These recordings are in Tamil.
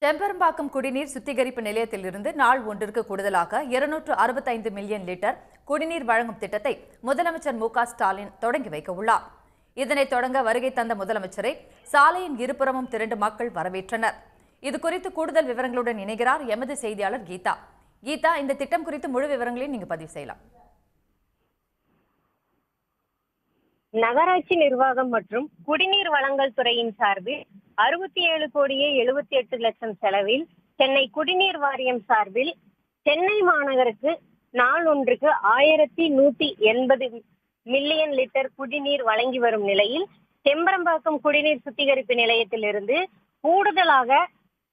செம்பரம்பாக்கம் குடிநீர் சுத்திகரிப்பு நிலையத்திலிருந்து நாள் ஒன்றிற்கு கூடுதலாக 265 மில்லியன் லிட்டர் குடிநீர் வழங்கும் திட்டத்தை முதலமைச்சர் மு.க.ஸ்டாலின் தொடங்கி வைக்க உள்ளார். இதனை தொடங்க வருகை தந்த முதலமைச்சரை சாலையின் இருபுறமும் திரண்டு மக்கள் வரவேற்றனர். இதுகுறித்து கூடுதல் விவரங்களுடன் இணைகிறார் எமது செய்தியாளர் கீதா. கீதா, இந்த திட்டம் குறித்து முழு விவரங்களையும் நீங்க பதிவு செய்யலாம். நகராட்சி நிர்வாகம் மற்றும் குடிநீர் வழங்கல் துறையின் சார்பில் 67 கோடியே 78 லட்சம் செலவில் சென்னை குடிநீர் வாரியம் சார்பில் சென்னை மாநகருக்கு நாள் ஒன்றுக்கு 1180 மில்லியன் லிட்டர் குடிநீர் வழங்கி வரும் நிலையில் செம்பரம்பாக்கம் குடிநீர் சுத்திகரிப்பு நிலையத்திலிருந்து கூடுதலாக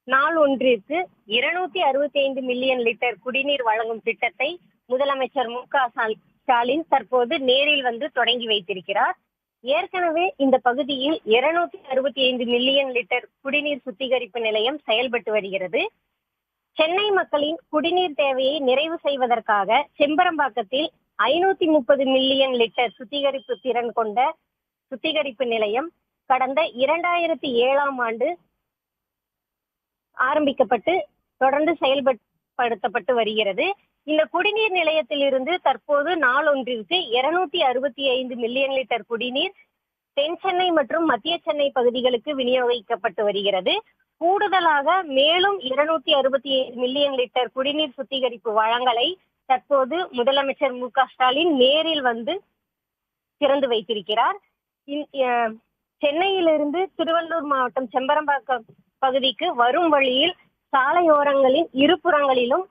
நாள் ஒன்றிற்கு 265 மில்லியன் லிட்டர் குடிநீர் வழங்கும் திட்டத்தை முதலமைச்சர் மு.க.ஸ்டாலின் தற்போது நேரில் வந்து தொடங்கி வைத்திருக்கிறார். ஏற்கனவே இந்த பகுதியில் 265 மில்லியன் லிட்டர் குடிநீர் சுத்திகரிப்பு நிலையம் செயல்பட்டு வருகிறது. சென்னை மக்களின் குடிநீர் தேவையை நிறைவு செய்வதற்காக செம்பரம்பாக்கத்தில் 530 மில்லியன் லிட்டர் சுத்திகரிப்பு திறன் கொண்ட சுத்திகரிப்பு நிலையம் கடந்த 2007ஆம் ஆண்டு ஆரம்பிக்கப்பட்டு தொடர்ந்து செயல்படுத்தப்பட்டு வருகிறது. இந்த குடிநீர் நிலையத்தில் இருந்து தற்போது நாள் ஒன்றிற்கு 265 மில்லியன் லிட்டர் குடிநீர் தென் சென்னை மற்றும் மத்திய சென்னை பகுதிகளுக்கு விநியோகிக்கப்பட்டு வருகிறது. கூடுதலாக மேலும் 265 மில்லியன் லிட்டர் குடிநீர் சுத்திகரிப்பு வழங்கலை தற்போது முதலமைச்சர் மு.க.ஸ்டாலின் நேரில் வந்து திறந்து வைத்திருக்கிறார். சென்னையிலிருந்து திருவள்ளூர் மாவட்டம் செம்பரம்பாக்கம் பகுதிக்கு வரும் வழியில் சாலையோரங்களின் இருபுறங்களிலும்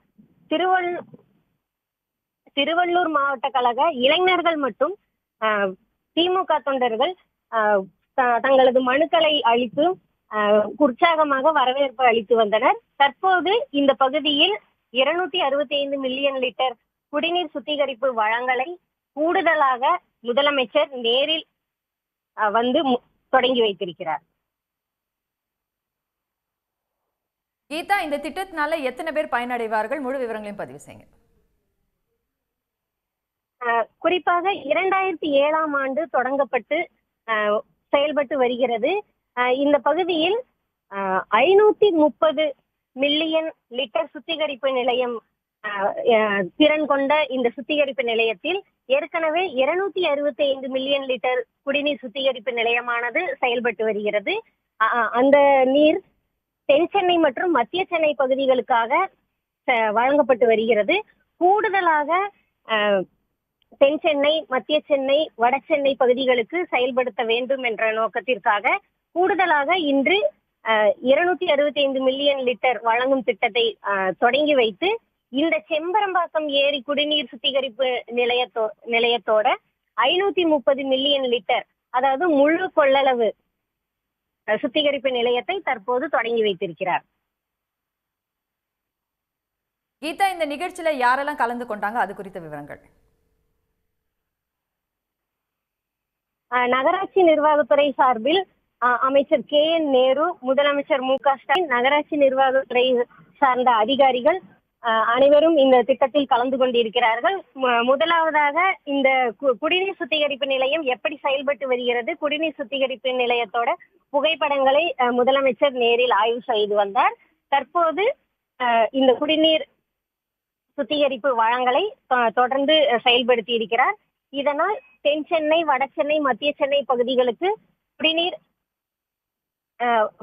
திருவள்ளூர் மாவட்ட கழக இளைஞர்கள் மற்றும் திமுக தொண்டர்கள் தங்களது மனுக்களை அளித்து உற்சாகமாக வரவேற்பு அளித்து வந்தனர். தற்போது இந்த பகுதியில் 265 மில்லியன் லிட்டர் குடிநீர் சுத்திகரிப்பு வழங்கலை கூடுதலாக முதலமைச்சர் நேரில் வந்து தொடங்கி வைத்திருக்கிறார். கீதா, இந்த திட்டத்தினால எத்தனை பேர் பயனடைவார்கள்? முழு விவரங்களையும் பதிவு செய்யுங்க. குறிப்பாக 2007ஆம் ஆண்டு தொடங்கப்பட்டு செயல்பட்டு வருகிறது. இந்த பகுதியில் 530 மில்லியன் லிட்டர் சுத்திகரிப்பு நிலையம் திறன் கொண்ட இந்த சுத்திகரிப்பு நிலையத்தில் ஏற்கனவே 265 மில்லியன் லிட்டர் குடிநீர் சுத்திகரிப்பு நிலையமானது செயல்பட்டு வருகிறது. அந்த நீர் தென் சென்னை மற்றும் மத்திய சென்னை பகுதிகளுக்காக வழங்கப்பட்டு வருகிறது. கூடுதலாக தென் சென்னை, மத்திய சென்னை, வட சென்னை பகுதிகளுக்கு செயல்படுத்த வேண்டும் என்ற நோக்கத்திற்காக கூடுதலாக இன்று 265 மில்லியன் லிட்டர் வழங்கும் திட்டத்தை தொடங்கி வைத்து இந்த செம்பரம்பாக்கம் ஏரி குடிநீர் சுத்திகரிப்பு நிலையத்தோட 530 மில்லியன் லிட்டர், அதாவது முழு கொள்ளளவு சுத்திகரிப்பு நிலையத்தை தற்போது தொடங்கி வைத்திருக்கிறார். கீதா, இந்த நிகழ்ச்சியில யாரெல்லாம் கலந்து கொண்டாங்க, அது குறித்த விவரங்கள்? நகராட்சி நிர்வாகத்துறை சார்பில் அமைச்சர் KN நேரு, முதலமைச்சர் மு.க.ஸ்டாலின், நகராட்சி நிர்வாகத்துறை சார்ந்த அதிகாரிகள் அனைவரும் இந்த திட்டத்தில் கலந்து கொண்டிருக்கிறார்கள். முதலாவதாக இந்த குடிநீர் சுத்திகரிப்பு நிலையம் எப்படி செயல்பட்டு வருகிறது, குடிநீர் சுத்திகரிப்பு நிலையத்தோட புகைப்படங்களை முதலமைச்சர் நேரில் ஆய்வு செய்து வந்தார். தற்போது இந்த குடிநீர் சுத்திகரிப்பு வழங்கலை தொடர்ந்து செயல்படுத்தி இருக்கிறார். இதனால் தென் சென்னை, வட சென்னை, மத்திய சென்னை பகுதிகளுக்கு குடிநீர்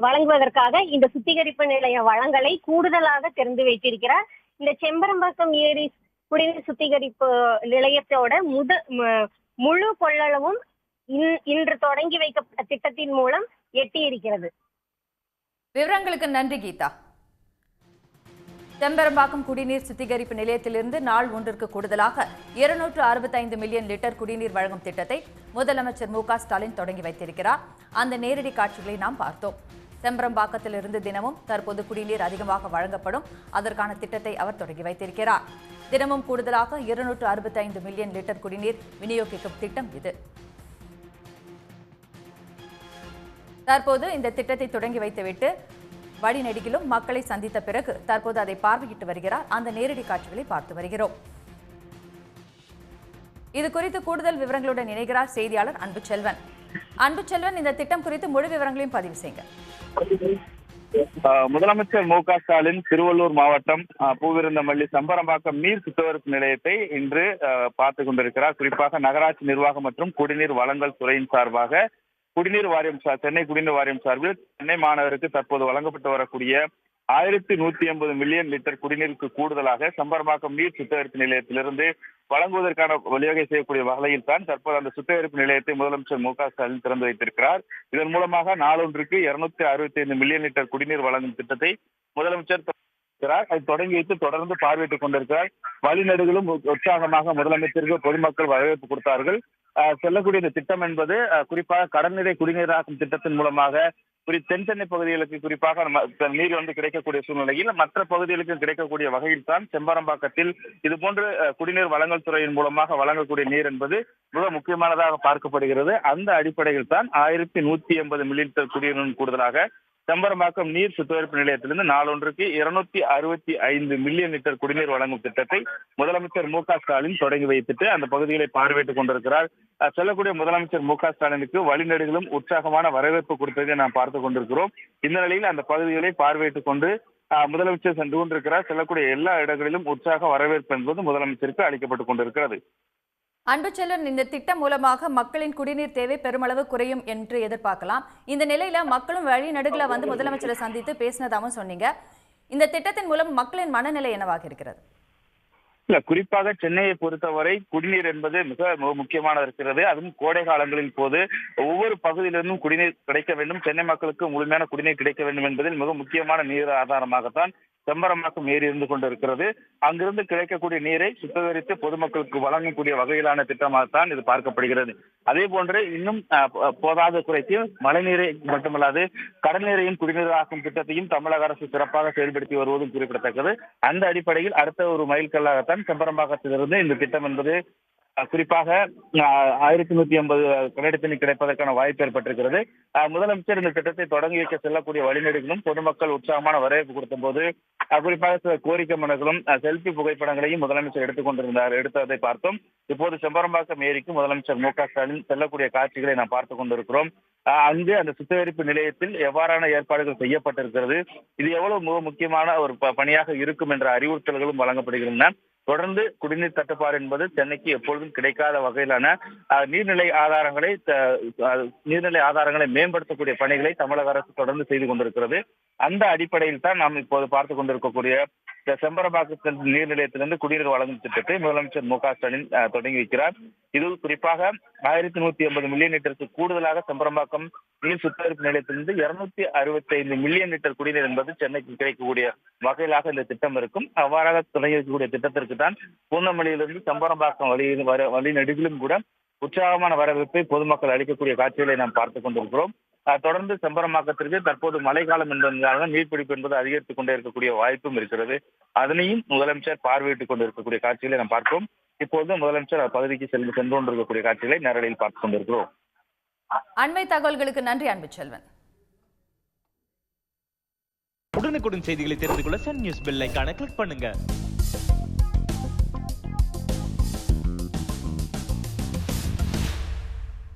வழங்குவதற்காக இந்த சுத்திகரிப்பு நிலைய வழங்கலை கூடுதலாக திறந்து வைத்திருக்கிறார். இந்த செம்பரம்பாக்கம் ஏரி குடிநீர் சுத்திகரிப்பு நிலையத்தோட முழு கொள்ளளவும் இன்று தொடங்கி வைக்கப்பட்ட திட்டத்தின் மூலம் எட்டி இருக்கிறது. விவரங்களுக்கு நன்றி கீதா. செம்பரம்பாக்கம் குடிநீர் சுத்திகரிப்பு நிலையத்திலிருந்து நாள் ஒன்றிற்கு கூடுதலாக 265 மில்லியன் லிட்டர் குடிநீர் வழங்கும் திட்டத்தை முதலமைச்சர் மு.க.ஸ்டாலின் தொடங்கி வைத்திருக்கிறார். அந்த நேரடி காட்சிகளை நாம் பார்த்தோம். செம்பரம்பாக்கத்திலிருந்து தினமும் தற்போது குடிநீர் அதிகமாக வழங்கப்படும், அதற்கான திட்டத்தை அவர் தொடங்கி வைத்திருக்கிறார். தினமும் கூடுதலாக 265 மில்லியன் லிட்டர் குடிநீர் விநியோகிக்கும் திட்டம் இது. தற்போது இந்த திட்டத்தை தொடங்கி வைத்துவிட்டு வழிநெடுகிலும் மக்களை சந்தித்த பிறகு தற்போது அதை பார்வையிட்டு வருகிறார். அந்த நேரடி காட்சிகளை பார்த்து வருகிறோம். இது குறித்து கூடுதல் விவரங்களுடன் இணைகிறார் செய்தியாளர் அன்புச்செல்வன். அன்புச்செல்வன், இந்த திட்டம் குறித்து முழு விவரங்களையும் பதிவு செய்யுங்க. முதலமைச்சர் மு.க.ஸ்டாலின் திருவள்ளூர் மாவட்டம் பூவிருந்தமல்லி சம்பரம்பாக்கம் நீர் சுத்திகரிப்பு நிலையத்தை இன்று பார்த்துக் கொண்டிருக்கிறார். குறிப்பாக நகராட்சி நிர்வாகம் மற்றும் குடிநீர் வழங்கல் துறையின் சார்பாக சென்னை குடிநீர் வாரியம் சார்பில் சென்னை மாநகருக்கு தற்போது வழங்கப்பட்டு வரக்கூடிய 1180 மில்லியன் லிட்டர் குடிநீருக்கு கூடுதலாக சம்பரம்பாக்கம் நீர் சுத்திகரிப்பு நிலையத்திலிருந்து வழங்குவதற்கான வழிவகை செய்யக்கூடிய வகையில் தான் தற்போது அந்த சுத்திகரிப்பு நிலையத்தை முதலமைச்சர் மு.க.ஸ்டாலின் திறந்து வைத்திருக்கிறார். இதன் மூலமாக நாளொன்றுக்கு 265 மில்லியன் லிட்டர் குடிநீர் வழங்கும் திட்டத்தை முதலமைச்சர் அது தொடங்கி வைத்து தொடர்ந்து பார்வையிட்டுக் கொண்டிருக்கிறார். வழிநெடுகளும் உற்சாகமாக முதலமைச்சருக்கு பொதுமக்கள் வரவேற்பு கொடுத்தார்கள். செல்லக்கூடிய இந்த திட்டம் என்பது குறிப்பாக கடல்நீரை குடிநீராக்கும் திட்டத்தின் மூலமாக தென் சென்னை பகுதிகளுக்கு குறிப்பாக நீர் கிடைக்கக்கூடிய சூழ்நிலையில் மற்ற பகுதிகளுக்கு கிடைக்கக்கூடிய வகையில் தான் செம்பரம்பாக்கத்தில் இதுபோன்று குடிநீர் வழங்கல் துறையின் மூலமாக வழங்கக்கூடிய நீர் என்பது மிக முக்கியமானதாக பார்க்கப்படுகிறது. அந்த அடிப்படையில் தான் 1180 மில்லியன் லிட்டர் குடிநீர் கூடுதலாக செம்பரம்பாக்கம் நீர் சுத்திகரிப்பு நிலையத்திலிருந்து நாளொன்றுக்கு 265 மில்லியன் லிட்டர் குடிநீர் வழங்கும் திட்டத்தை முதலமைச்சர் மு.க.ஸ்டாலின் தொடங்கி வைத்துட்டு அந்த பகுதிகளை பார்வையிட்டுக் கொண்டிருக்கிறார். செல்லக்கூடிய முதலமைச்சர் மு.க.ஸ்டாலினுக்கு வழிநெடுகளும் உற்சாகமான வரவேற்பு கொடுத்ததை நாம் பார்த்துக் கொண்டிருக்கிறோம். இந்த நிலையில் அந்த பகுதிகளை பார்வையிட்டுக் கொண்டு முதலமைச்சர் சென்று கொண்டிருக்கிறார். செல்லக்கூடிய எல்லா இடங்களிலும் உற்சாக வரவேற்பு என்பது முதலமைச்சருக்கு அளிக்கப்பட்டுக் கொண்டிருக்கிறது. அன்புச்செல்வன், இந்த திட்டம் மூலமாக மக்களின் குடிநீர் தேவை பெருமளவு குறையும் என்று எதிர்பார்க்கலாம். இந்த நிலையில மக்களும் வழிநடுகளை வந்து முதலமைச்சரை சந்தித்து பேசினதாகவும் சொன்னீங்க. இந்த திட்டத்தின் மூலம் மக்களின் மனநிலை என்னவாக இருக்கிறது? இல்ல, குறிப்பாக சென்னையை பொறுத்தவரை குடிநீர் என்பது மிக முக்கியமானது இருக்கிறது. அதுவும் கோடை காலங்களின் போது ஒவ்வொரு பகுதியிலிருந்தும் குடிநீர் கிடைக்க வேண்டும், சென்னை மக்களுக்கு முழுமையான குடிநீர் கிடைக்க வேண்டும் என்பதில் மிக முக்கியமான நீர் ஆதாரமாகத்தான் செம்பரம்பாக்கம் ஏரி இருந்து கொண்டிருக்கிறது. அங்கிருந்து கிடைக்கக்கூடிய நீரை சுத்திகரித்து பொதுமக்களுக்கு வழங்கக்கூடிய வகையிலான திட்டமாகத்தான் இது பார்க்கப்படுகிறது. அதே போன்று இன்னும் போதாத குறைக்கு மழைநீரை மட்டுமல்லாது கடல் நீரையும் குடிநீராக்கும் திட்டத்தையும் தமிழக அரசு சிறப்பாக செயல்படுத்தி வருவதும் குறிப்பிடத்தக்கது. அந்த அடிப்படையில் அடுத்த ஒரு மைல்கல்லாகத்தான் செம்பரம்பாக்கத்திலிருந்து இந்த திட்டம் என்பது குறிப்பாக 1180 கனடிய தண்ணீர் கிடைப்பதற்கான வாய்ப்பு ஏற்பட்டிருக்கிறது. முதலமைச்சர் இந்த திட்டத்தை தொடங்கி வைக்க செல்லக்கூடிய வழிநெடுகளும் பொதுமக்கள் உற்சாகமான வரவேற்பு கொடுத்த போது குறிப்பாக கோரிக்கை மனுக்களும் செல்பி புகைப்படங்களையும் முதலமைச்சர் எடுத்ததை பார்த்தோம். இப்போது செம்பரம்பாக்கம் ஏரிக்கு முதலமைச்சர் மு.க.ஸ்டாலின் செல்லக்கூடிய காட்சிகளை நாம் பார்த்துக் கொண்டிருக்கிறோம். அங்கு அந்த சுத்திகரிப்பு நிலையத்தில் எவ்வாறான ஏற்பாடுகள் செய்யப்பட்டிருக்கிறது, இது எவ்வளவு மிக முக்கியமான ஒரு பணியாக இருக்கும் என்ற அறிவுறுத்தல்களும் வழங்கப்படுகின்றன. தொடர்ந்து குடிநீர் தட்டுப்பாடு என்பது சென்னைக்கு எப்பொழுதும் கிடைக்காத வகையிலான நீர்நிலை ஆதாரங்களை மேம்படுத்தக்கூடிய பணிகளை தமிழக அரசு தொடர்ந்து செய்து கொண்டிருக்கிறது. அந்த அடிப்படையில் தான் நாம் இப்போது பார்த்துக் கொண்டிருக்கக்கூடிய செம்பரம்பாக்கம் நீர்நிலையத்திலிருந்து குடிநீர் வழங்கும் திட்டத்தை முதலமைச்சர் மு.க.ஸ்டாலின் தொடங்கி வைக்கிறார். இது குறிப்பாக 1180 மில்லியன் லிட்டருக்கு கூடுதலாக செம்பரம்பாக்கம் நீர் சுத்திகரிப்பு நிலையத்திலிருந்து 265 மில்லியன் லிட்டர் குடிநீர் என்பது சென்னைக்கு கிடைக்கக்கூடிய வகையிலாக இந்த திட்டம் இருக்கும். அவ்வாறாக தொடங்கி வைக்கக்கூடிய திட்டத்திற்கு தான் பூந்தமல்லியிலிருந்து செம்பரம்பாக்கம் வழி நெடுகிலும் கூட உற்சாகமான வரவேற்பை பொதுமக்கள் அளிக்கக்கூடிய காட்சிகளை நாம் பார்த்துக் கொண்டிருக்கிறோம். தொடர்ந்து செம்பரம்பாக்கத்திற்கு தற்போது மழைக்காலம் என்பதனால நீர்பிடிப்பு என்பது அதிகரித்துக் கொண்டே இருக்கக்கூடிய வாய்ப்பும் இருக்கிறது. அதனையும் முதலமைச்சர் பார்வையிட்டுக் கொண்டிருக்கக்கூடிய காட்சிகளை நாம் பார்க்கிறோம். இப்போது முதலமைச்சர் அப்பகுதிக்கு சென்று கொண்டிருக்கக்கூடிய காட்சிகளை நேரடியில் பார்த்துக் கொண்டிருக்கிறோம். அண்மை தகவல்களுக்கு நன்றி அன்புச்செல்வன். உடனுக்குடன் செய்திகளை தெரிந்து கொள்ள சன் நியூஸ் பெல் ஐகானை கிளிக் பண்ணுங்க.